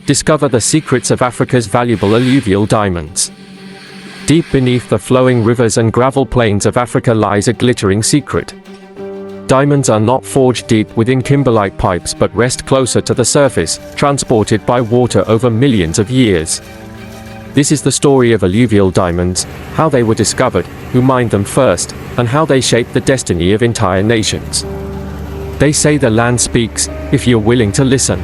discover the secrets of Africa's valuable alluvial diamonds. Deep beneath the flowing rivers and gravel plains of Africa lies a glittering secret. Diamonds are not forged deep within kimberlite pipes but rest closer to the surface, transported by water over millions of years. This is the story of alluvial diamonds, how they were discovered, who mined them first, and how they shaped the destiny of entire nations. They say the land speaks, if you're willing to listen.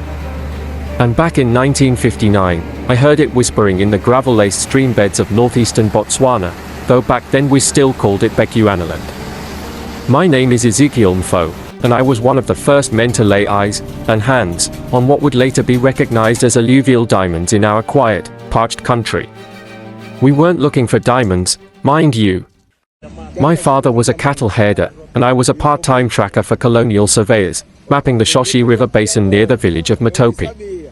And back in 1959, I heard it whispering in the gravel-laced stream beds of northeastern Botswana, though back then we still called it Bechuanaland. My name is Ezekiel Mfo, and I was one of the first men to lay eyes and hands on what would later be recognized as alluvial diamonds in our quiet, parched country. We weren't looking for diamonds, mind you. My father was a cattle herder, and I was a part-time tracker for colonial surveyors, mapping the Shoshi River basin near the village of Matopi.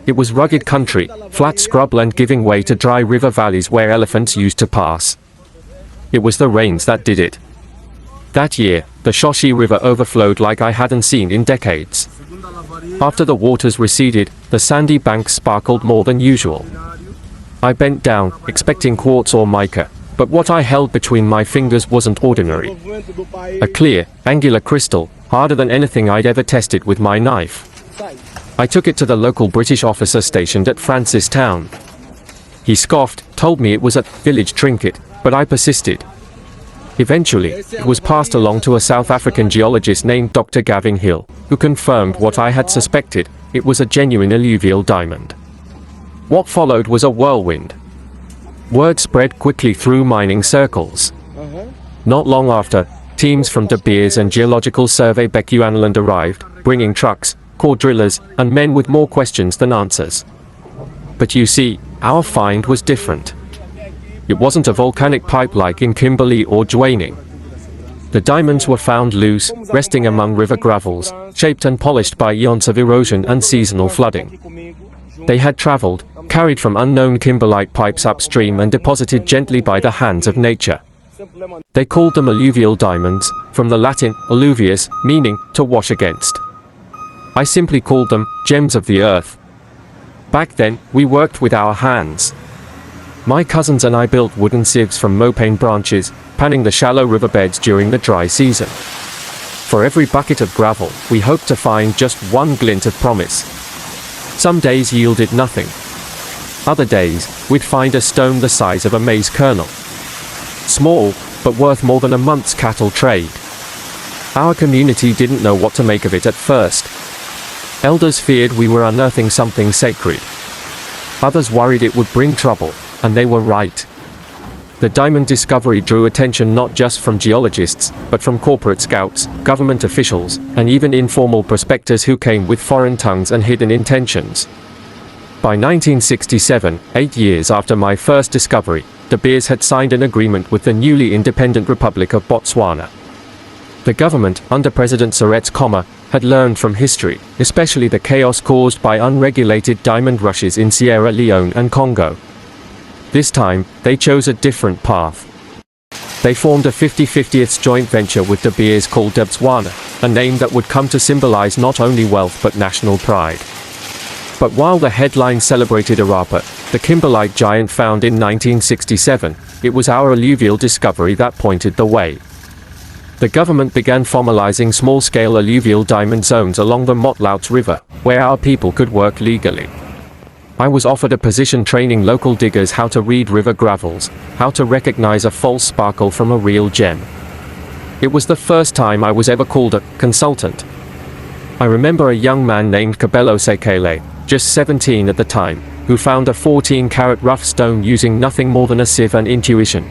It was rugged country, flat scrubland giving way to dry river valleys where elephants used to pass. It was the rains that did it. That year, the Shoshi River overflowed like I hadn't seen in decades. After the waters receded, the sandy banks sparkled more than usual. I bent down, expecting quartz or mica, but what I held between my fingers wasn't ordinary. A clear, angular crystal, harder than anything I'd ever tested with my knife. I took it to the local British officer stationed at Francistown. He scoffed, told me it was a village trinket, but I persisted. Eventually, it was passed along to a South African geologist named Dr. Gavin Hill, who confirmed what I had suspected, it was a genuine alluvial diamond. What followed was a whirlwind. Word spread quickly through mining circles. Not long after, teams from De Beers and Geological Survey Bechuanaland arrived, bringing trucks, core drillers, and men with more questions than answers. But you see, our find was different. It wasn't a volcanic pipe like in Kimberley or Joining. The diamonds were found loose, resting among river gravels, shaped and polished by eons of erosion and seasonal flooding. They had traveled, carried from unknown kimberlite pipes upstream and deposited gently by the hands of nature. They called them alluvial diamonds, from the Latin alluvius, meaning to wash against. I simply called them gems of the earth. Back then, we worked with our hands. My cousins and I built wooden sieves from mopane branches, panning the shallow riverbeds during the dry season. For every bucket of gravel, we hoped to find just one glint of promise. Some days yielded nothing. Other days, we'd find a stone the size of a maize kernel. Small, but worth more than a month's cattle trade. Our community didn't know what to make of it at first. Elders feared we were unearthing something sacred. Others worried it would bring trouble, and they were right. The diamond discovery drew attention not just from geologists, but from corporate scouts, government officials, and even informal prospectors who came with foreign tongues and hidden intentions. By 1967, 8 years after my first discovery, De Beers had signed an agreement with the newly independent Republic of Botswana. The government, under President Cyrus Khoma, had learned from history, especially the chaos caused by unregulated diamond rushes in Sierra Leone and Congo. This time, they chose a different path. They formed a 50/50 joint venture with De Beers called Botswana, a name that would come to symbolize not only wealth but national pride. But while the headline celebrated Arapa, the kimberlite giant found in 1967, it was our alluvial discovery that pointed the way. The government began formalizing small-scale alluvial diamond zones along the Motlouts River, where our people could work legally. I was offered a position training local diggers how to read river gravels, how to recognize a false sparkle from a real gem. It was the first time I was ever called a consultant. I remember a young man named Kabelo Sekele, just 17 at the time, who found a 14-carat rough stone using nothing more than a sieve and intuition.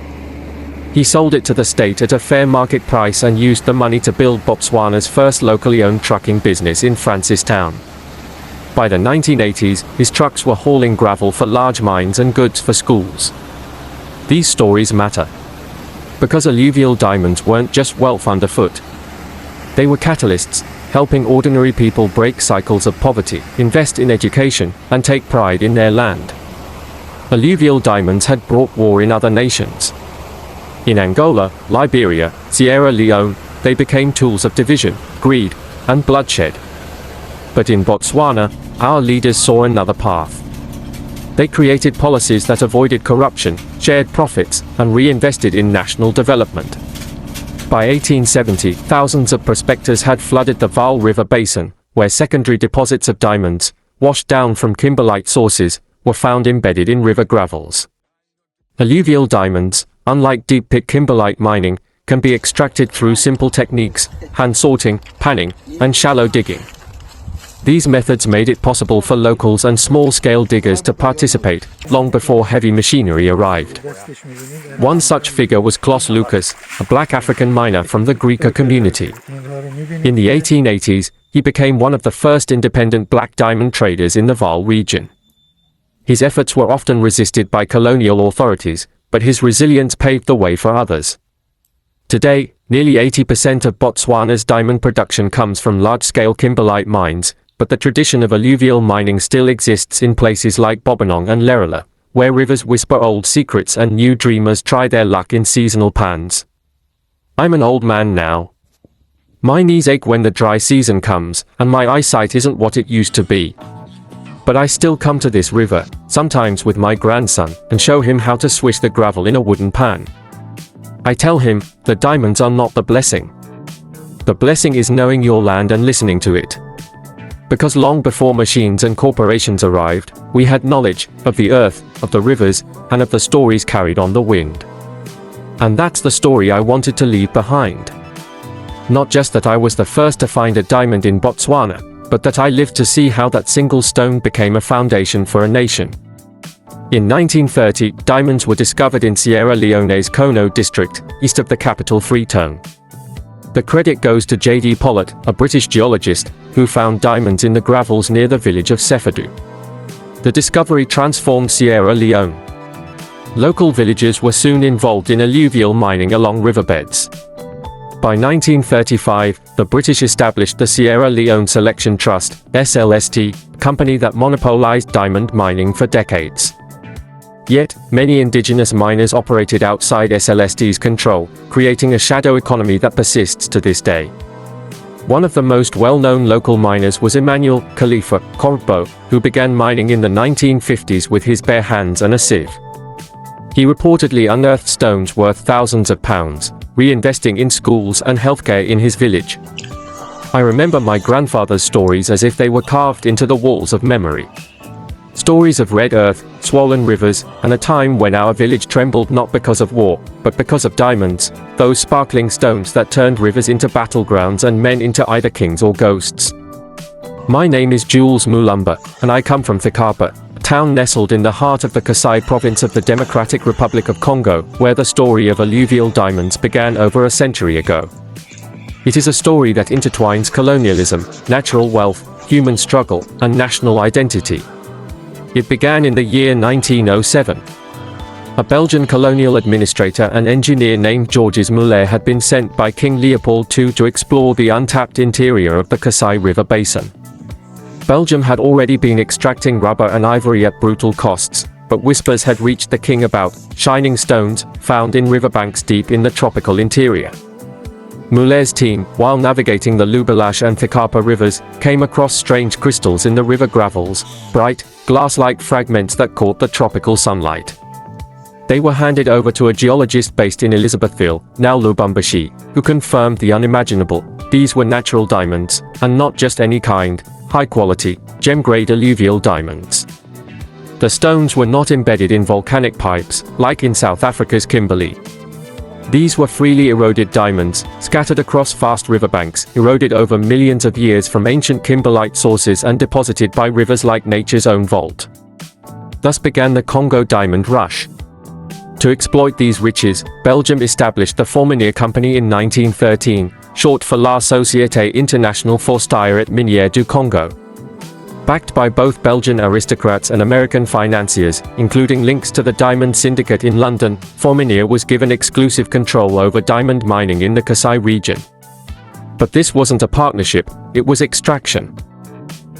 He sold it to the state at a fair market price and used the money to build Botswana's first locally owned trucking business in Francistown. By the 1980s, his trucks were hauling gravel for large mines and goods for schools. These stories matter. Because alluvial diamonds weren't just wealth underfoot. They were catalysts, helping ordinary people break cycles of poverty, invest in education, and take pride in their land. Alluvial diamonds had brought war in other nations. In Angola, Liberia, Sierra Leone, they became tools of division, greed, and bloodshed. But in Botswana, our leaders saw another path. They created policies that avoided corruption, shared profits, and reinvested in national development. By 1870, thousands of prospectors had flooded the Vaal River basin, where secondary deposits of diamonds, washed down from kimberlite sources, were found embedded in river gravels. Alluvial diamonds, unlike deep-pit kimberlite mining, can be extracted through simple techniques, hand sorting, panning, and shallow digging. These methods made it possible for locals and small-scale diggers to participate, long before heavy machinery arrived. One such figure was Klaus Lucas, a black African miner from the Griqua community. In the 1880s, he became one of the first independent black diamond traders in the Vaal region. His efforts were often resisted by colonial authorities, but his resilience paved the way for others. Today, nearly 80% of Botswana's diamond production comes from large-scale kimberlite mines, but the tradition of alluvial mining still exists in places like Bobenong and Lerula, where rivers whisper old secrets and new dreamers try their luck in seasonal pans. I'm an old man now. My knees ache when the dry season comes, and my eyesight isn't what it used to be. But I still come to this river, sometimes with my grandson, and show him how to swish the gravel in a wooden pan. I tell him, the diamonds are not the blessing. The blessing is knowing your land and listening to it. Because long before machines and corporations arrived, we had knowledge of the earth, of the rivers, and of the stories carried on the wind. And that's the story I wanted to leave behind. Not just that I was the first to find a diamond in Botswana, but that I lived to see how that single stone became a foundation for a nation. In 1930, diamonds were discovered in Sierra Leone's Congo district, east of the capital Freetown. The credit goes to J.D. Pollard, a British geologist, who found diamonds in the gravels near the village of Sefadu. The discovery transformed Sierra Leone. Local villagers were soon involved in alluvial mining along riverbeds. By 1935, the British established the Sierra Leone Selection Trust, SLST, company that monopolized diamond mining for decades. Yet, many indigenous miners operated outside SLST's control, creating a shadow economy that persists to this day. One of the most well-known local miners was Emmanuel Khalifa Korbo, who began mining in the 1950s with his bare hands and a sieve. He reportedly unearthed stones worth thousands of pounds, reinvesting in schools and healthcare in his village. I remember my grandfather's stories as if they were carved into the walls of memory. Stories of red earth, swollen rivers, and a time when our village trembled not because of war, but because of diamonds, those sparkling stones that turned rivers into battlegrounds and men into either kings or ghosts. My name is Jules Mulumba, and I come from Thikapa, a town nestled in the heart of the Kasai province of the Democratic Republic of Congo, where the story of alluvial diamonds began over a century ago. It is a story that intertwines colonialism, natural wealth, human struggle, and national identity. It began in the year 1907. A Belgian colonial administrator and engineer named Georges Muller had been sent by King Leopold II to explore the untapped interior of the Kasai River basin. Belgium had already been extracting rubber and ivory at brutal costs, but whispers had reached the king about shining stones found in riverbanks deep in the tropical interior. Muller's team, while navigating the Lubelash and Thikapa rivers, came across strange crystals in the river gravels, bright, glass-like fragments that caught the tropical sunlight. They were handed over to a geologist based in Elizabethville, now Lubumbashi, who confirmed the unimaginable. These were natural diamonds, and not just any kind, high-quality, gem-grade alluvial diamonds. The stones were not embedded in volcanic pipes, like in South Africa's Kimberley. These were freely eroded diamonds, scattered across vast riverbanks, eroded over millions of years from ancient kimberlite sources and deposited by rivers like nature's own vault. Thus began the Congo Diamond Rush. To exploit these riches, Belgium established the Fourminier Company in 1913, short for La Société Internationale Forestière et Minière du Congo. Backed by both Belgian aristocrats and American financiers, including links to the Diamond Syndicate in London, Fourminier was given exclusive control over diamond mining in the Kasai region. But this wasn't a partnership, it was extraction.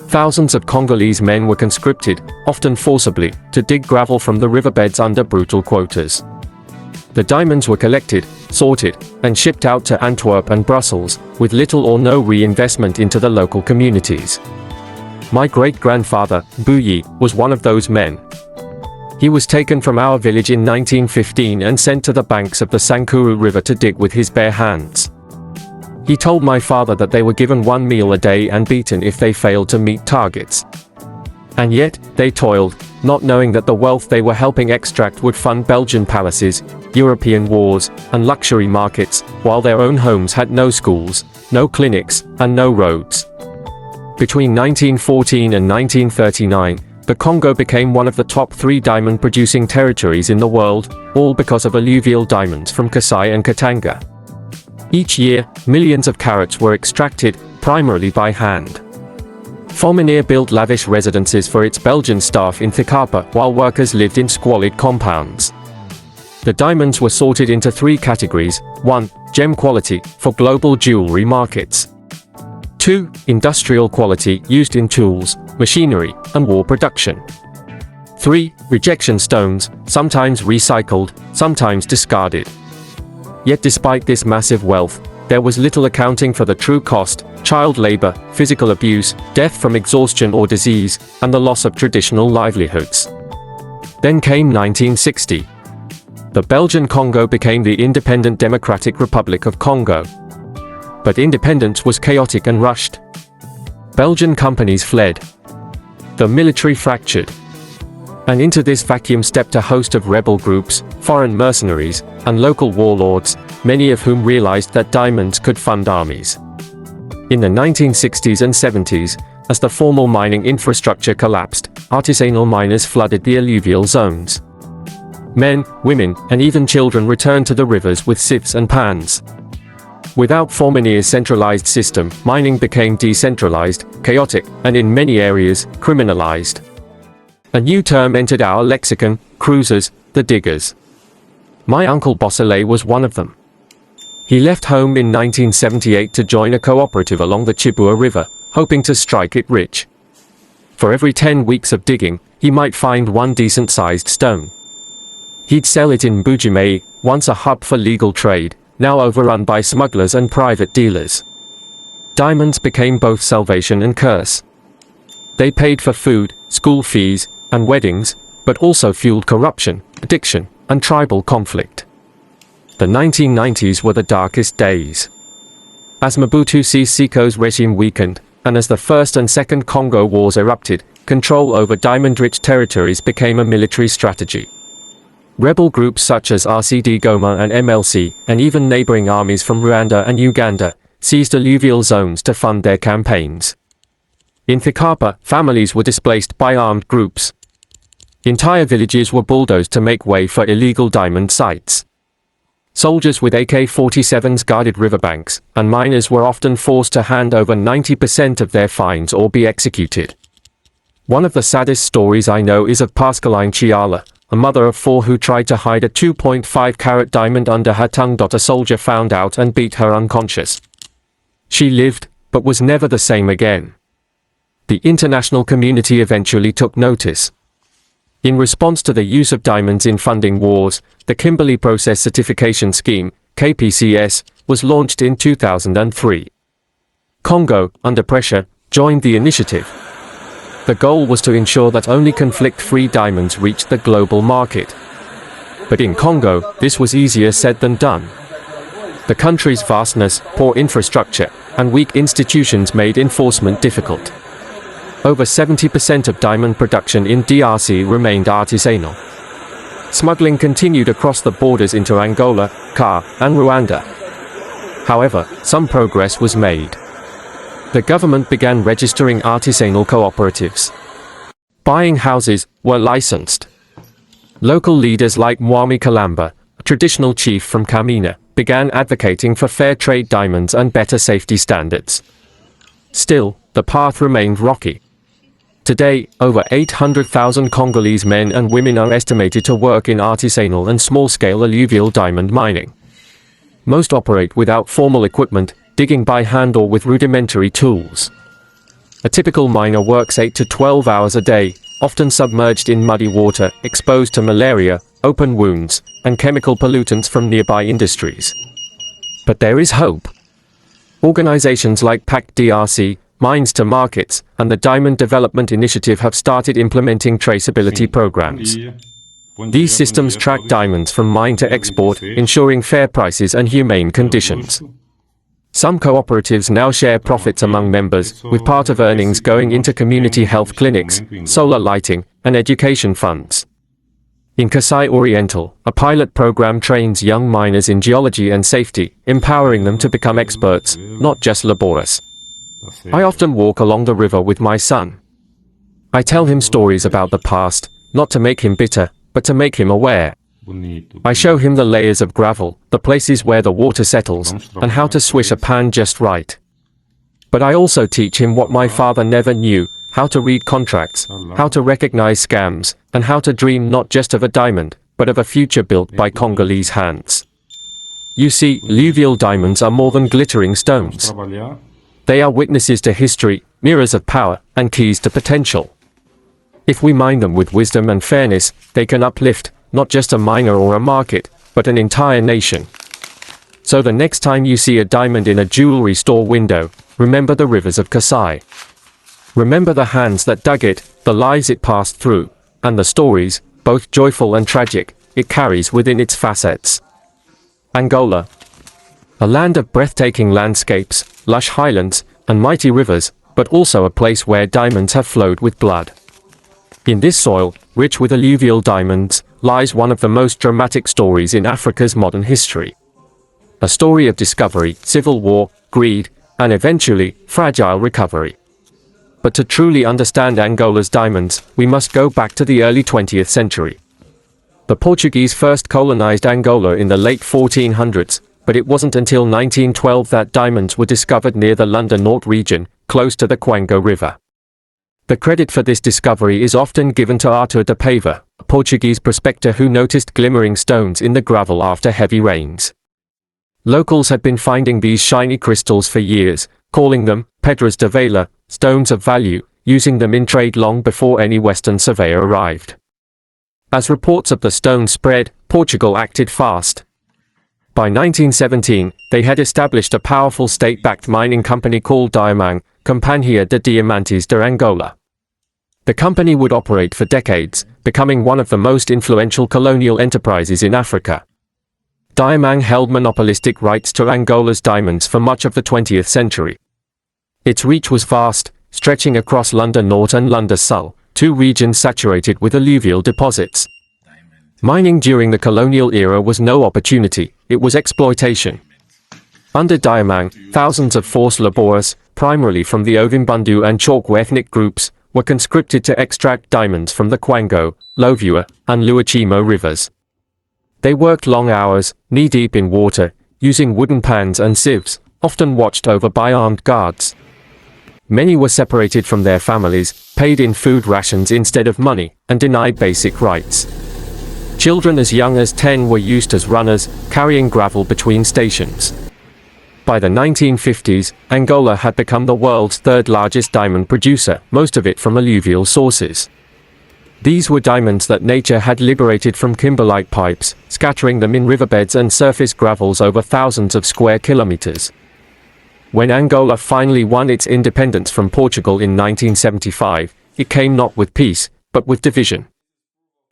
Thousands of Congolese men were conscripted, often forcibly, to dig gravel from the riverbeds under brutal quotas. The diamonds were collected, sorted, and shipped out to Antwerp and Brussels, with little or no reinvestment into the local communities. My great-grandfather, Buyi, was one of those men. He was taken from our village in 1915 and sent to the banks of the Sankuru River to dig with his bare hands. He told my father that they were given 1 meal a day and beaten if they failed to meet targets. And yet, they toiled, not knowing that the wealth they were helping extract would fund Belgian palaces, European wars, and luxury markets, while their own homes had no schools, no clinics, and no roads. Between 1914 and 1939, the Congo became one of the top 3 diamond-producing territories in the world, all because of alluvial diamonds from Kasai and Katanga. Each year, millions of carats were extracted, primarily by hand. Fourminier built lavish residences for its Belgian staff in Thikapa, while workers lived in squalid compounds. The diamonds were sorted into 3 categories: 1. Gem quality, for global jewelry markets. 2. Industrial quality, used in tools, machinery, and war production. 3. Rejection stones, sometimes recycled, sometimes discarded. Yet despite this massive wealth, there was little accounting for the true cost: child labor, physical abuse, death from exhaustion or disease, and the loss of traditional livelihoods. Then came 1960. The Belgian Congo became the independent Democratic Republic of Congo. But independence was chaotic and rushed. Belgian companies fled. The military fractured. And into this vacuum stepped a host of rebel groups, foreign mercenaries, and local warlords, many of whom realized that diamonds could fund armies. In the 1960s and 70s, as the formal mining infrastructure collapsed, artisanal miners flooded the alluvial zones. Men, women, and even children returned to the rivers with sieves and pans. Without Fourminier's centralized system, mining became decentralized, chaotic, and in many areas, criminalized. A new term entered our lexicon: cruisers, the diggers. My uncle Bossele was one of them. He left home in 1978 to join a cooperative along the Chibua River, hoping to strike it rich. For every 10 weeks of digging, he might find one decent-sized stone. He'd sell it in Bujimei, once a hub for legal trade, now overrun by smugglers and private dealers. Diamonds became both salvation and curse. They paid for food, school fees, and weddings, but also fueled corruption, addiction, and tribal conflict. The 1990s were the darkest days. As Mobutu Sese Seko's regime weakened, and as the First and Second Congo Wars erupted, control over diamond-rich territories became a military strategy. Rebel groups such as RCD Goma and MLC, and even neighboring armies from Rwanda and Uganda, seized alluvial zones to fund their campaigns. In Thikapa, families were displaced by armed groups. Entire villages were bulldozed to make way for illegal diamond sites. Soldiers with AK-47s guarded riverbanks, and miners were often forced to hand over 90% of their finds or be executed. One of the saddest stories I know is of Pascaline Chiala, a mother of 4 who tried to hide a 2.5-carat diamond under her tongue. A soldier found out and beat her unconscious. She lived, but was never the same again. The international community eventually took notice. In response to the use of diamonds in funding wars, the Kimberley Process Certification Scheme, KPCS, was launched in 2003. Congo, under pressure, joined the initiative. The goal was to ensure that only conflict-free diamonds reached the global market. But in Congo, this was easier said than done. The country's vastness, poor infrastructure, and weak institutions made enforcement difficult. Over 70% of diamond production in DRC remained artisanal. Smuggling continued across the borders into Angola, CAR, and Rwanda. However, some progress was made. The government began registering artisanal cooperatives. Buying houses were licensed. Local leaders like Mwami Kalamba, a traditional chief from Kamina, began advocating for fair trade diamonds and better safety standards. Still, the path remained rocky. Today, over 800,000 Congolese men and women are estimated to work in artisanal and small-scale alluvial diamond mining. Most operate without formal equipment, digging by hand or with rudimentary tools. A typical miner works 8 to 12 hours a day, often submerged in muddy water, exposed to malaria, open wounds, and chemical pollutants from nearby industries. But there is hope. Organizations like PACT DRC, Mines to Markets, and the Diamond Development Initiative have started implementing traceability programs. These systems track diamonds from mine to export, ensuring fair prices and humane conditions. Some cooperatives now share profits among members, with part of earnings going into community health clinics, solar lighting, and education funds. In Kasai Oriental, a pilot program trains young miners in geology and safety, empowering them to become experts, not just laborers. I often walk along the river with my son. I tell him stories about the past, not to make him bitter, but to make him aware. I show him the layers of gravel, the places where the water settles, and how to swish a pan just right. But I also teach him what my father never knew: how to read contracts, how to recognize scams, and how to dream not just of a diamond, but of a future built by Congolese hands. You see, alluvial diamonds are more than glittering stones. They are witnesses to history, mirrors of power, and keys to potential. If we mine them with wisdom and fairness, they can uplift, not just a miner or a market, but an entire nation. So the next time you see a diamond in a jewelry store window, remember the rivers of Kasai. Remember the hands that dug it, the lives it passed through, and the stories, both joyful and tragic, it carries within its facets. Angola. A land of breathtaking landscapes, lush highlands, and mighty rivers, but also a place where diamonds have flowed with blood. In this soil, rich with alluvial diamonds, lies one of the most dramatic stories in Africa's modern history. A story of discovery, civil war, greed, and eventually, fragile recovery. But to truly understand Angola's diamonds, we must go back to the early 20th century. The Portuguese first colonized Angola in the late 1400s, but it wasn't until 1912 that diamonds were discovered near the London North region, close to the Congo River. The credit for this discovery is often given to Arthur de Paiva, a Portuguese prospector who noticed glimmering stones in the gravel after heavy rains. Locals had been finding these shiny crystals for years, calling them pedras de valor, stones of value, using them in trade long before any Western surveyor arrived. As reports of the stones spread, Portugal acted fast. By 1917, they had established a powerful state-backed mining company called Diamang, Companhia de Diamantes de Angola. The company would operate for decades, becoming one of the most influential colonial enterprises in Africa. Diamang held monopolistic rights to Angola's diamonds for much of the 20th century. Its reach was vast, stretching across London North and London Sul, two regions saturated with alluvial deposits. Mining during the colonial era was no opportunity, it was exploitation. Under Diamang, thousands of forced laborers, primarily from the Ovimbundu and Chokwe ethnic groups, were conscripted to extract diamonds from the Congo, Alluvial, and Luachimo rivers. They worked long hours, knee-deep in water, using wooden pans and sieves, often watched over by armed guards. Many were separated from their families, paid in food rations instead of money, and denied basic rights. Children as young as 10 were used as runners, carrying gravel between stations. By the 1950s, Angola had become the world's third-largest diamond producer, most of it from alluvial sources. These were diamonds that nature had liberated from kimberlite pipes, scattering them in riverbeds and surface gravels over thousands of square kilometers. When Angola finally won its independence from Portugal in 1975, it came not with peace, but with division.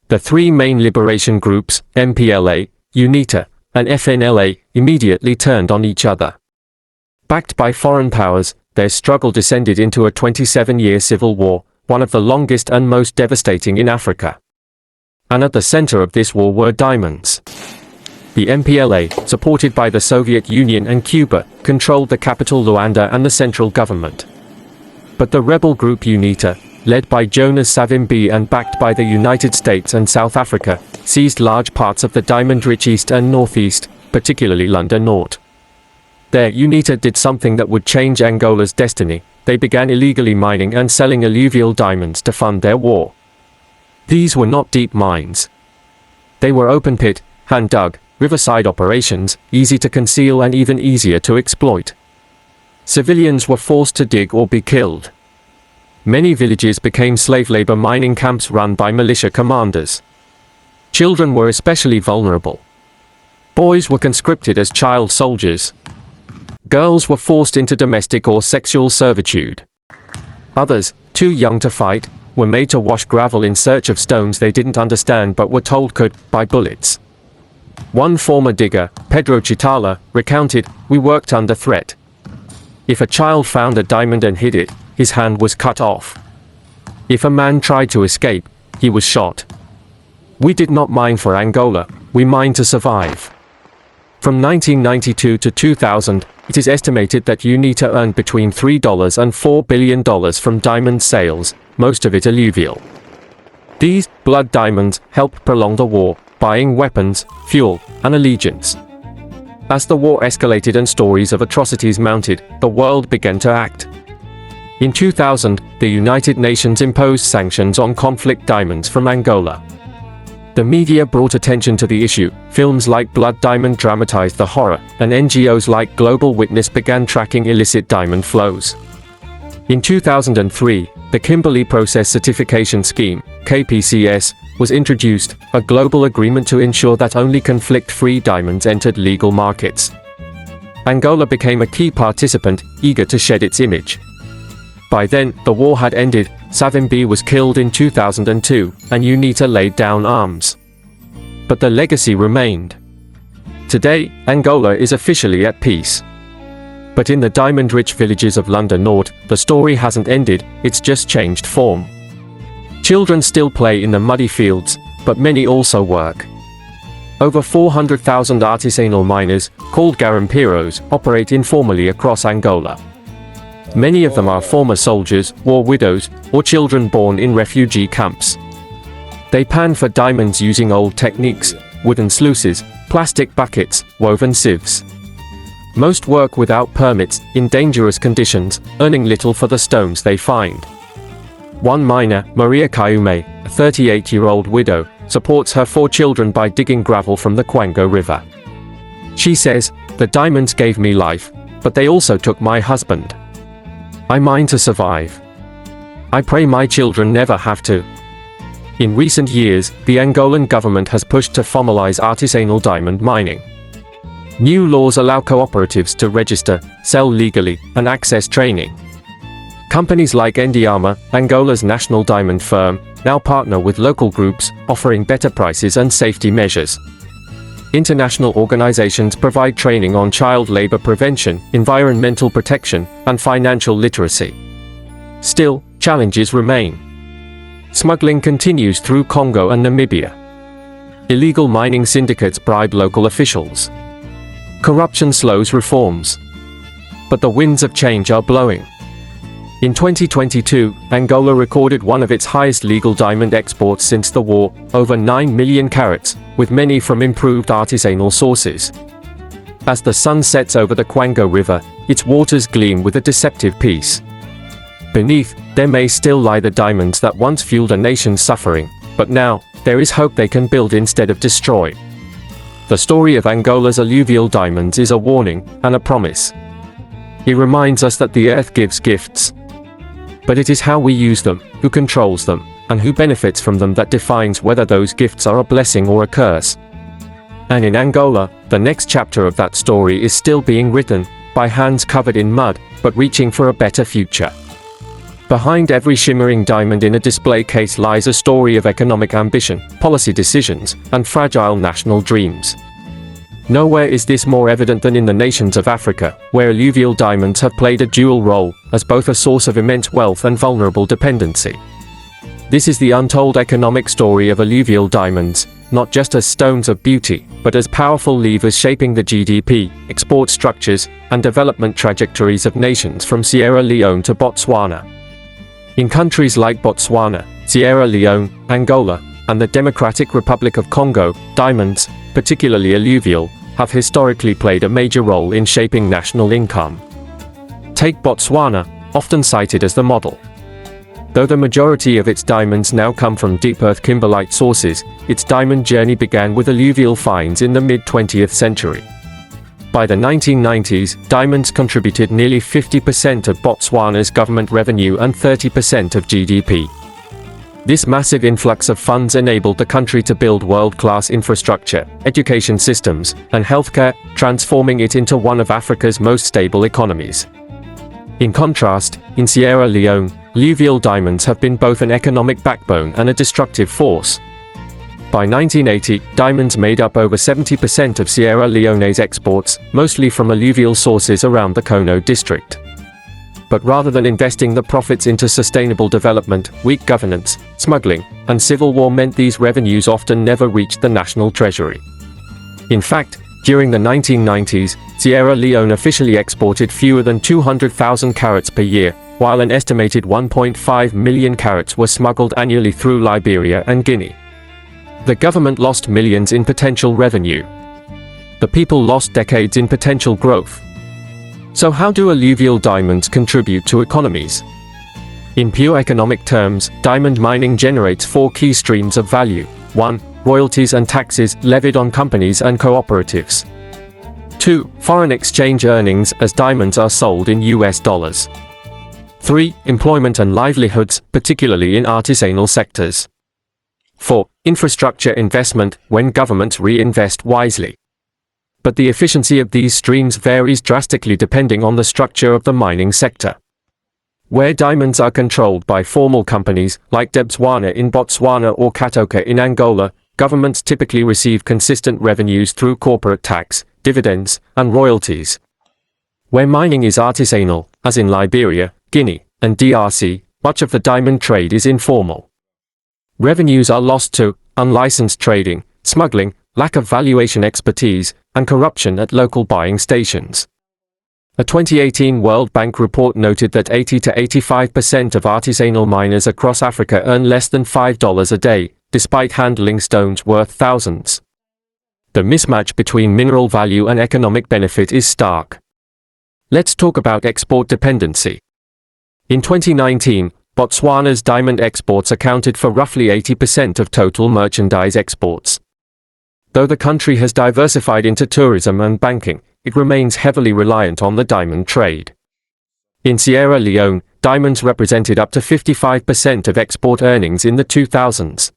The three main liberation groups, MPLA, UNITA, and FNLA, immediately turned on each other. Backed by foreign powers, their struggle descended into a 27-year civil war, one of the longest and most devastating in Africa. And at the center of this war were diamonds. The MPLA, supported by the Soviet Union and Cuba, controlled the capital Luanda and the central government. But the rebel group UNITA, led by Jonas Savimbi and backed by the United States and South Africa, seized large parts of the diamond-rich east and northeast, particularly London North. There, UNITA did something that would change Angola's destiny. They began illegally mining and selling alluvial diamonds to fund their war. These were not deep mines. They were open-pit, hand-dug, riverside operations, easy to conceal and even easier to exploit. Civilians were forced to dig or be killed. Many villages became slave labor mining camps run by militia commanders. Children were especially vulnerable. Boys were conscripted as child soldiers. Girls were forced into domestic or sexual servitude. Others, too young to fight, were made to wash gravel in search of stones they didn't understand but were told could buy bullets. One former digger, Pedro Chitala, recounted, "We worked under threat. If a child found a diamond and hid it, his hand was cut off. If a man tried to escape, he was shot. We did not mine for Angola, we mined to survive." From 1992 to 2000, it is estimated that UNITA earned between $3 and $4 billion from diamond sales, most of it alluvial. These blood diamonds helped prolong the war, buying weapons, fuel, and allegiance. As the war escalated and stories of atrocities mounted, the world began to act. In 2000, the United Nations imposed sanctions on conflict diamonds from Angola. The media brought attention to the issue, films like Blood Diamond dramatized the horror, and NGOs like Global Witness began tracking illicit diamond flows. In 2003, the Kimberley Process Certification Scheme, KPCS, was introduced, a global agreement to ensure that only conflict-free diamonds entered legal markets. Angola became a key participant, eager to shed its image. By then, the war had ended, Savimbi was killed in 2002, and UNITA laid down arms. But the legacy remained. Today, Angola is officially at peace. But in the diamond-rich villages of London North, the story hasn't ended, it's just changed form. Children still play in the muddy fields, but many also work. Over 400,000 artisanal miners, called garimpeiros, operate informally across Angola. Many of them are former soldiers, war widows, or children born in refugee camps. They pan for diamonds using old techniques, wooden sluices, plastic buckets, woven sieves. Most work without permits, in dangerous conditions, earning little for the stones they find. One miner, Maria Kayume, a 38-year-old widow, supports her 4 children by digging gravel from the Congo River. She says, "The diamonds gave me life, but they also took my husband. I mine to survive. I pray my children never have to." In recent years, the Angolan government has pushed to formalize artisanal diamond mining. New laws allow cooperatives to register, sell legally, and access training. Companies like Endiama, Angola's national diamond firm, now partner with local groups, offering better prices and safety measures. International organizations provide training on child labor prevention, environmental protection, and financial literacy. Still, challenges remain. Smuggling continues through Congo and Namibia. Illegal mining syndicates bribe local officials. Corruption slows reforms. But the winds of change are blowing. In 2022, Angola recorded one of its highest legal diamond exports since the war, over 9 million carats, with many from improved artisanal sources. As the sun sets over the Congo River, its waters gleam with a deceptive peace. Beneath, there may still lie the diamonds that once fueled a nation's suffering, but now, there is hope they can build instead of destroy. The story of Angola's alluvial diamonds is a warning, and a promise. It reminds us that the earth gives gifts. But it is how we use them, who controls them, and who benefits from them that defines whether those gifts are a blessing or a curse. And in Angola, the next chapter of that story is still being written, by hands covered in mud, but reaching for a better future. Behind every shimmering diamond in a display case lies a story of economic ambition, policy decisions, and fragile national dreams. Nowhere is this more evident than in the nations of Africa, where alluvial diamonds have played a dual role, as both a source of immense wealth and vulnerable dependency. This is the untold economic story of alluvial diamonds, not just as stones of beauty, but as powerful levers shaping the GDP, export structures, and development trajectories of nations from Sierra Leone to Botswana. In countries like Botswana, Sierra Leone, Angola, and the Democratic Republic of Congo, diamonds, particularly alluvial, have historically played a major role in shaping national income. Take Botswana, often cited as the model. Though the majority of its diamonds now come from deep earth kimberlite sources, its diamond journey began with alluvial finds in the mid-20th century. By the 1990s, diamonds contributed nearly 50% of Botswana's government revenue and 30% of GDP. This massive influx of funds enabled the country to build world-class infrastructure, education systems, and healthcare, transforming it into one of Africa's most stable economies. In contrast, in Sierra Leone, alluvial diamonds have been both an economic backbone and a destructive force. By 1980, diamonds made up over 70% of Sierra Leone's exports, mostly from alluvial sources around the Congo district. But rather than investing the profits into sustainable development, weak governance, smuggling, and civil war meant these revenues often never reached the national treasury. In fact, during the 1990s, Sierra Leone officially exported fewer than 200,000 carats per year, while an estimated 1.5 million carats were smuggled annually through Liberia and Guinea. The government lost millions in potential revenue. The people lost decades in potential growth. So how do alluvial diamonds contribute to economies? In pure economic terms, diamond mining generates four key streams of value. 1. Royalties and taxes levied on companies and cooperatives. 2. Foreign exchange earnings as diamonds are sold in US dollars. 3. Employment and livelihoods, particularly in artisanal sectors. 4. Infrastructure investment, when governments reinvest wisely. But the efficiency of these streams varies drastically depending on the structure of the mining sector. Where diamonds are controlled by formal companies, like Botswana in Botswana or Katoka in Angola, governments typically receive consistent revenues through corporate tax, dividends, and royalties. Where mining is artisanal, as in Liberia, Guinea, and DRC, much of the diamond trade is informal. Revenues are lost to unlicensed trading, smuggling, lack of valuation expertise, and corruption at local buying stations. A 2018 World Bank report noted that 80 to 85% of artisanal miners across Africa earn less than $5 a day, despite handling stones worth thousands. The mismatch between mineral value and economic benefit is stark. Let's talk about export dependency. In 2019, Botswana's diamond exports accounted for roughly 80% of total merchandise exports. Though the country has diversified into tourism and banking, it remains heavily reliant on the diamond trade. In Sierra Leone, diamonds represented up to 55% of export earnings in the 2000s.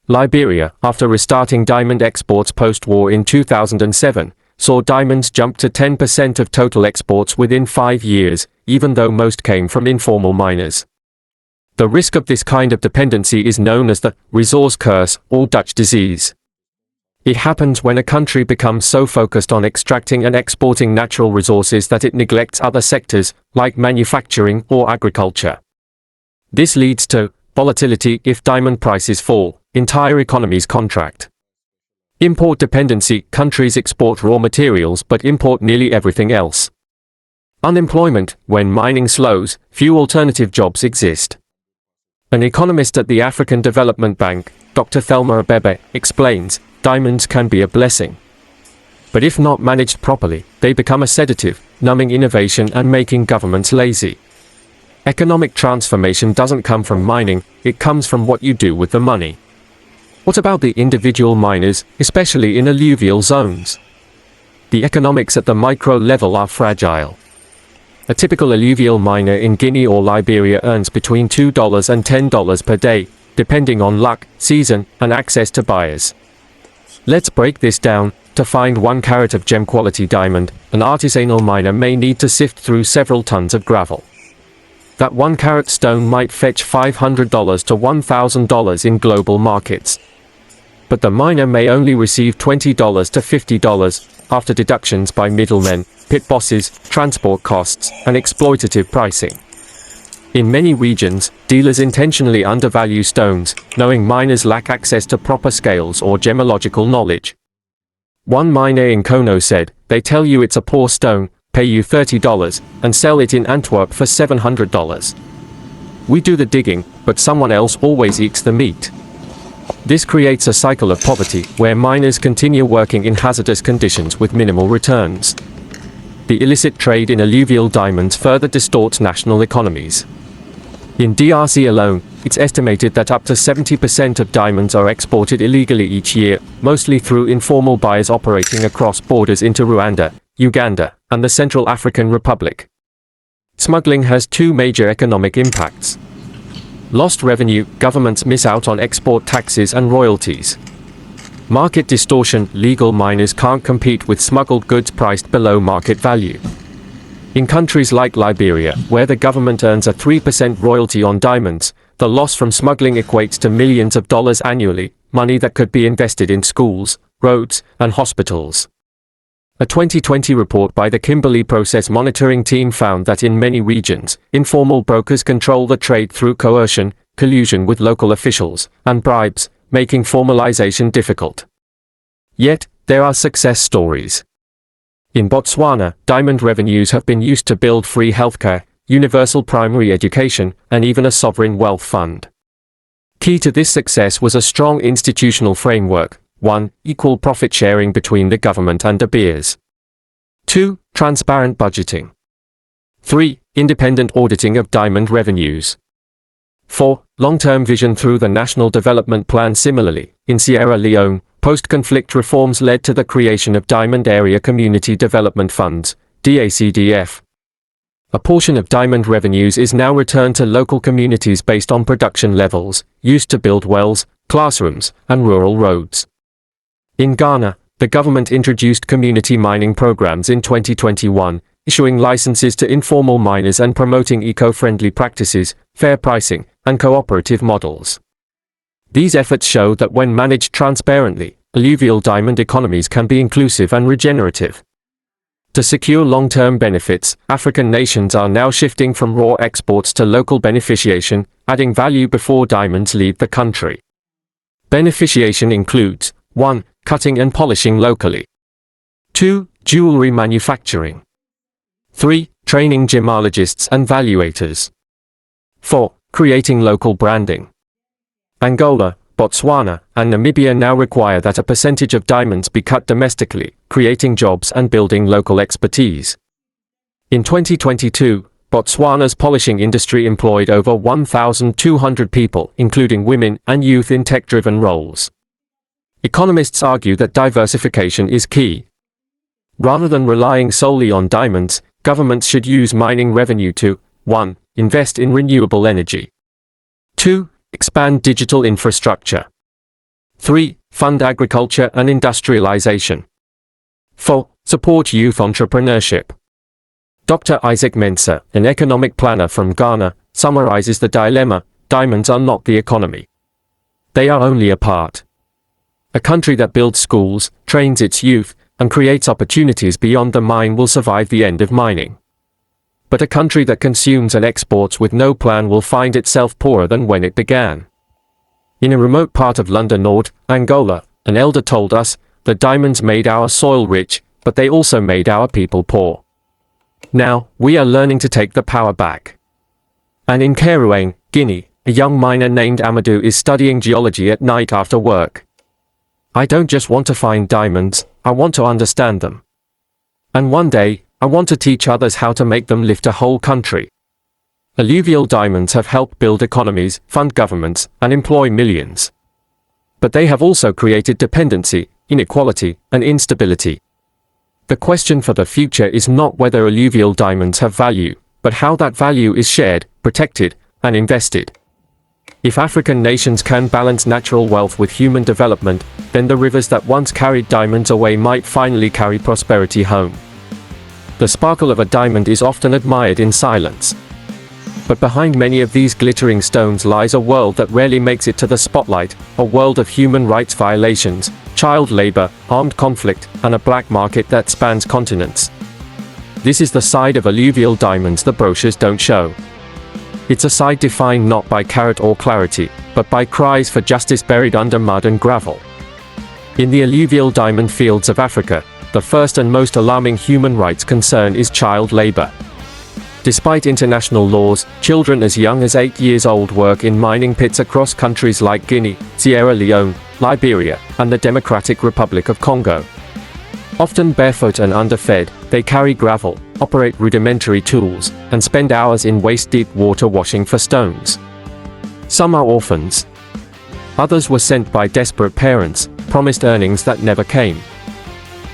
Liberia, after restarting diamond exports post-war in 2007, saw diamonds jump to 10% of total exports within 5 years, even though most came from informal miners. The risk of this kind of dependency is known as the resource curse or Dutch disease. It happens when a country becomes so focused on extracting and exporting natural resources that it neglects other sectors, like manufacturing or agriculture. This leads to volatility. If diamond prices fall, entire economies contract. Import dependency. Countries export raw materials but import nearly everything else. Unemployment. When mining slows, few alternative jobs exist. An economist at the African Development Bank, Dr. Thelma Abebe, explains, diamonds can be a blessing. But if not managed properly, they become a sedative, numbing innovation and making governments lazy. Economic transformation doesn't come from mining, it comes from what you do with the money. What about the individual miners, especially in alluvial zones? The economics at the micro level are fragile. A typical alluvial miner in Guinea or Liberia earns between $2 and $10 per day, depending on luck, season, and access to buyers. Let's break this down. To find 1 carat of gem-quality diamond, an artisanal miner may need to sift through several tons of gravel. That 1 carat stone might fetch $500 to $1,000 in global markets. But the miner may only receive $20 to $50 after deductions by middlemen, pit bosses, transport costs, and exploitative pricing. In many regions, dealers intentionally undervalue stones, knowing miners lack access to proper scales or gemological knowledge. One miner in Congo said, "They tell you it's a poor stone, pay you $30, and sell it in Antwerp for $700. We do the digging, but someone else always eats the meat." This creates a cycle of poverty, where miners continue working in hazardous conditions with minimal returns. The illicit trade in alluvial diamonds further distorts national economies. In DRC alone, it's estimated that up to 70% of diamonds are exported illegally each year, mostly through informal buyers operating across borders into Rwanda, Uganda, and the Central African Republic. Smuggling has 2 major economic impacts. Lost revenue. Governments miss out on export taxes and royalties. Market distortion. Legal miners can't compete with smuggled goods priced below market value. In countries like Liberia, where the government earns a 3% royalty on diamonds, the loss from smuggling equates to millions of dollars annually, money that could be invested in schools, roads, and hospitals. A 2020 report by the Kimberley Process monitoring team found that in many regions, informal brokers control the trade through coercion, collusion with local officials, and bribes, making formalization difficult. Yet, there are success stories. In Botswana, diamond revenues have been used to build free healthcare, universal primary education, and even a sovereign wealth fund. Key to this success was a strong institutional framework. 1. Equal profit sharing between the government and De Beers. 2. Transparent budgeting. 3. Independent auditing of diamond revenues. 4. Long-term vision through the National Development Plan. Similarly, in Sierra Leone, post-conflict reforms led to the creation of Diamond Area Community Development Funds, DACDF. A portion of diamond revenues is now returned to local communities based on production levels, used to build wells, classrooms, and rural roads. In Ghana, the government introduced community mining programs in 2021, issuing licenses to informal miners and promoting eco-friendly practices, fair pricing, and cooperative models. These efforts show that when managed transparently, alluvial diamond economies can be inclusive and regenerative. To secure long-term benefits, African nations are now shifting from raw exports to local beneficiation, adding value before diamonds leave the country. Beneficiation includes 1. Cutting and polishing locally. 2. Jewelry manufacturing. 3. Training gemologists and valuators. 4. Creating local branding. Angola, Botswana, and Namibia now require that a percentage of diamonds be cut domestically, creating jobs and building local expertise. In 2022, Botswana's polishing industry employed over 1,200 people, including women and youth in tech-driven roles. Economists argue that diversification is key. Rather than relying solely on diamonds, governments should use mining revenue to 1. Invest in renewable energy. 2. Expand digital infrastructure. 3. Fund agriculture and industrialization. 4. Support youth entrepreneurship. Dr. Isaac Mensah, an economic planner from Ghana, summarizes the dilemma: diamonds are not the economy. They are only a part. A country that builds schools, trains its youth, and creates opportunities beyond the mine will survive the end of mining. But a country that consumes and exports with no plan will find itself poorer than when it began. In a remote part of London North, Angola, an elder told us, "The diamonds made our soil rich, but they also made our people poor." Now, we are learning to take the power back. And in Kerouane, Guinea, a young miner named Amadou is studying geology at night after work. "I don't just want to find diamonds, I want to understand them. And one day, I want to teach others how to make them lift a whole country." Alluvial diamonds have helped build economies, fund governments, and employ millions. But they have also created dependency, inequality, and instability. The question for the future is not whether alluvial diamonds have value, but how that value is shared, protected, and invested. If African nations can balance natural wealth with human development, then the rivers that once carried diamonds away might finally carry prosperity home. The sparkle of a diamond is often admired in silence. But behind many of these glittering stones lies a world that rarely makes it to the spotlight, a world of human rights violations, child labor, armed conflict, and a black market that spans continents. This is the side of alluvial diamonds the brochures don't show. It's a side defined not by carrot or clarity, but by cries for justice buried under mud and gravel. In the alluvial diamond fields of Africa, the first and most alarming human rights concern is child labor. Despite international laws, children as young as 8 years old work in mining pits across countries like Guinea, Sierra Leone, Liberia, and the Democratic Republic of Congo. Often barefoot and underfed, they carry gravel, operate rudimentary tools, and spend hours in waist-deep water washing for stones. Some are orphans. Others were sent by desperate parents, promised earnings that never came.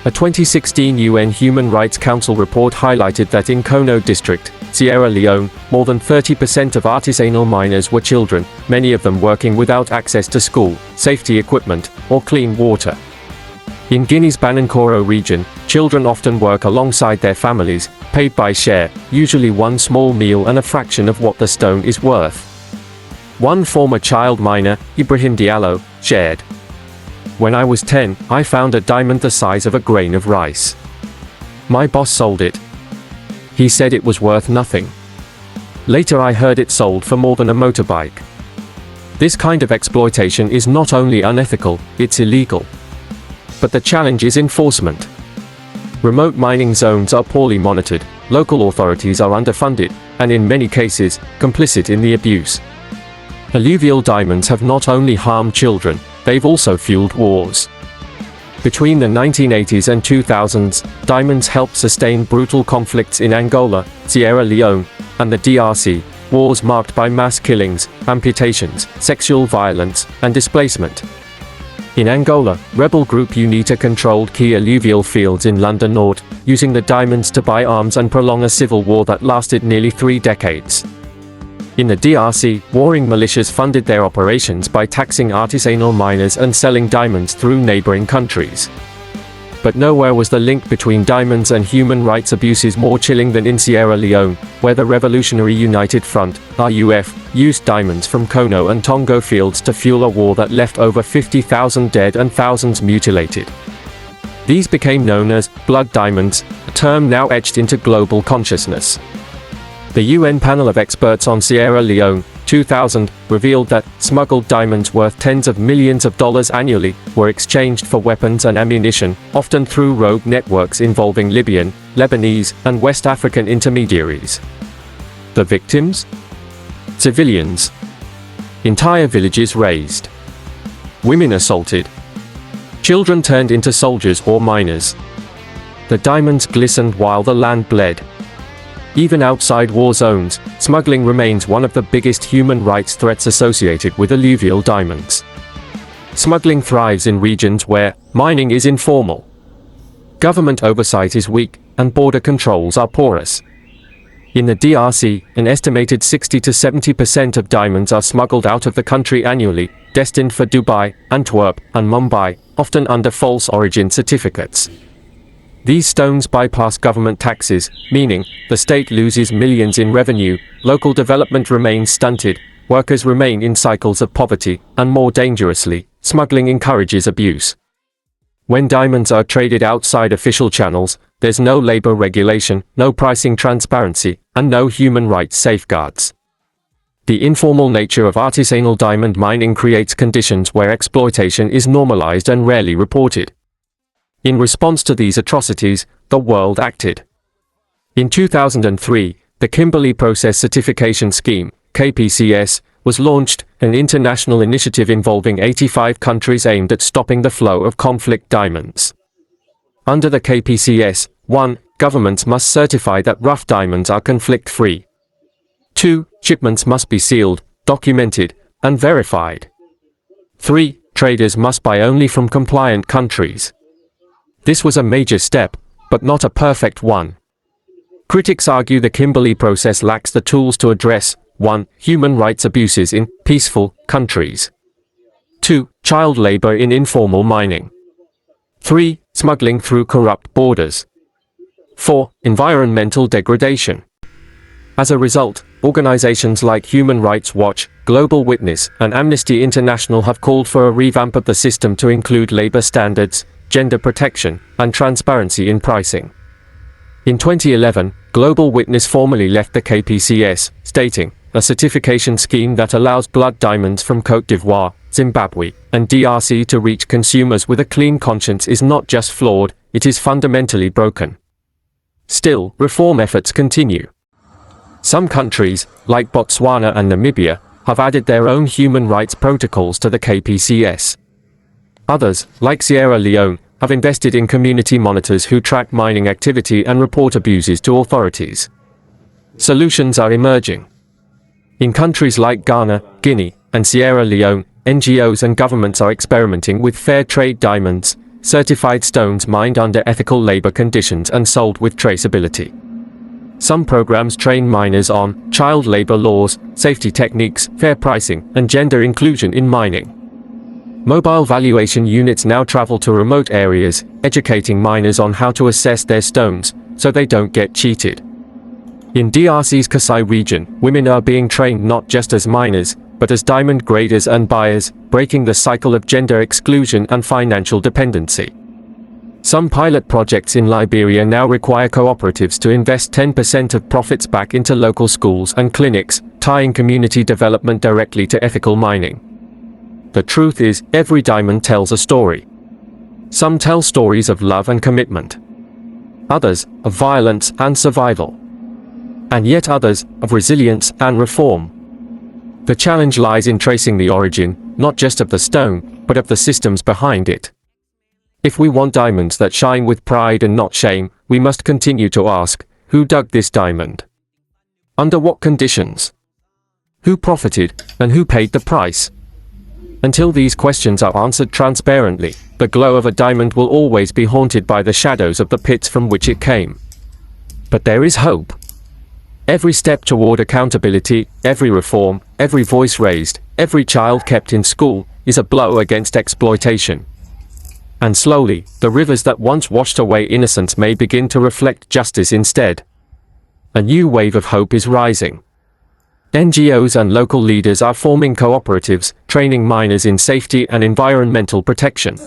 A 2016 UN Human Rights Council report highlighted that in Congo district, Sierra Leone, more than 30% of artisanal miners were children, many of them working without access to school, safety equipment, or clean water. In Guinea's Banankoro region, children often work alongside their families, paid by share, usually one small meal and a fraction of what the stone is worth. One former child miner, Ibrahim Diallo, shared, "When I was 10, I found a diamond the size of a grain of rice. My boss sold it. He said it was worth nothing. Later I heard it sold for more than a motorbike." This kind of exploitation is not only unethical, it's illegal. But the challenge is enforcement. Remote mining zones are poorly monitored, local authorities are underfunded, and in many cases, complicit in the abuse. Alluvial diamonds have not only harmed children, they've also fueled wars. Between the 1980s and 2000s, diamonds helped sustain brutal conflicts in Angola, Sierra Leone, and the DRC, wars marked by mass killings, amputations, sexual violence, and displacement. In Angola, rebel group UNITA controlled key alluvial fields in London North, using the diamonds to buy arms and prolong a civil war that lasted nearly 3 decades. In the DRC, warring militias funded their operations by taxing artisanal miners and selling diamonds through neighboring countries. But nowhere was the link between diamonds and human rights abuses more chilling than in Sierra Leone, where the Revolutionary United Front, RUF, used diamonds from Congo and Congo fields to fuel a war that left over 50,000 dead and thousands mutilated. These became known as blood diamonds, a term now etched into global consciousness. The UN panel of experts on Sierra Leone, 2000, revealed that smuggled diamonds worth tens of millions of dollars annually were exchanged for weapons and ammunition, often through rogue networks involving Libyan, Lebanese, and West African intermediaries. The victims? Civilians. Entire villages razed. Women assaulted. Children turned into soldiers or miners. The diamonds glistened while the land bled. Even outside war zones, smuggling remains one of the biggest human rights threats associated with alluvial diamonds. Smuggling thrives in regions where mining is informal. Government oversight is weak, and border controls are porous. In the DRC, an estimated 60 to 70% of diamonds are smuggled out of the country annually, destined for Dubai, Antwerp, and Mumbai, often under false origin certificates. These stones bypass government taxes, meaning the state loses millions in revenue, local development remains stunted, workers remain in cycles of poverty, and more dangerously, smuggling encourages abuse. When diamonds are traded outside official channels, there's no labor regulation, no pricing transparency, and no human rights safeguards. The informal nature of artisanal diamond mining creates conditions where exploitation is normalized and rarely reported. In response to these atrocities, the world acted. In 2003, the Kimberley Process Certification Scheme, KPCS, was launched, an international initiative involving 85 countries aimed at stopping the flow of conflict diamonds. Under the KPCS, 1. Governments must certify that rough diamonds are conflict-free. 2. Shipments must be sealed, documented, and verified. 3. Traders must buy only from compliant countries. This was a major step, but not a perfect one. Critics argue the Kimberley Process lacks the tools to address 1. Human rights abuses in peaceful countries. 2. Child labor in informal mining. 3. Smuggling through corrupt borders. 4. Environmental degradation. As a result, organizations like Human Rights Watch, Global Witness, and Amnesty International have called for a revamp of the system to include labor standards, gender protection, and transparency in pricing. In 2011, Global Witness formally left the KPCS, stating, "A certification scheme that allows blood diamonds from Côte d'Ivoire, Zimbabwe, and DRC to reach consumers with a clean conscience is not just flawed, it is fundamentally broken." Still, reform efforts continue. Some countries, like Botswana and Namibia, have added their own human rights protocols to the KPCS. Others, like Sierra Leone, have invested in community monitors who track mining activity and report abuses to authorities. Solutions are emerging. In countries like Ghana, Guinea, and Sierra Leone, NGOs and governments are experimenting with fair trade diamonds, certified stones mined under ethical labor conditions and sold with traceability. Some programs train miners on child labor laws, safety techniques, fair pricing, and gender inclusion in mining. Mobile valuation units now travel to remote areas, educating miners on how to assess their stones, so they don't get cheated. In DRC's Kasai region, women are being trained not just as miners, but as diamond graders and buyers, breaking the cycle of gender exclusion and financial dependency. Some pilot projects in Liberia now require cooperatives to invest 10% of profits back into local schools and clinics, tying community development directly to ethical mining. The truth is, every diamond tells a story. Some tell stories of love and commitment. Others, of violence and survival. And yet others, of resilience and reform. The challenge lies in tracing the origin, not just of the stone, but of the systems behind it. If we want diamonds that shine with pride and not shame, we must continue to ask, who dug this diamond? Under what conditions? Who profited, and who paid the price? Until these questions are answered transparently, the glow of a diamond will always be haunted by the shadows of the pits from which it came. But there is hope. Every step toward accountability, every reform, every voice raised, every child kept in school, is a blow against exploitation. And slowly, the rivers that once washed away innocence may begin to reflect justice instead. A new wave of hope is rising. NGOs and local leaders are forming cooperatives, training miners in safety and environmental protection.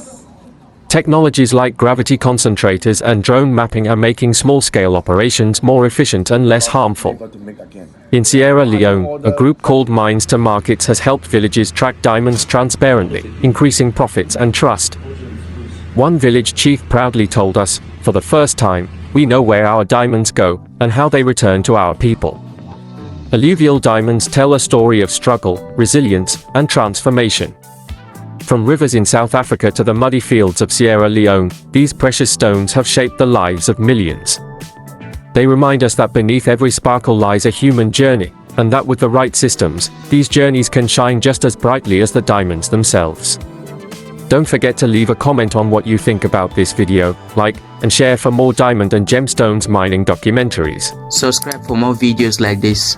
Technologies like gravity concentrators and drone mapping are making small-scale operations more efficient and less harmful. In Sierra Leone, a group called Mines to Markets has helped villages track diamonds transparently, increasing profits and trust. One village chief proudly told us, for the first time, we know where our diamonds go and how they return to our people. Alluvial diamonds tell a story of struggle, resilience, and transformation. From rivers in South Africa to the muddy fields of Sierra Leone, these precious stones have shaped the lives of millions. They remind us that beneath every sparkle lies a human journey, and that with the right systems, these journeys can shine just as brightly as the diamonds themselves. Don't forget to leave a comment on what you think about this video, like, and share for more diamond and gemstones mining documentaries. Subscribe for more videos like this.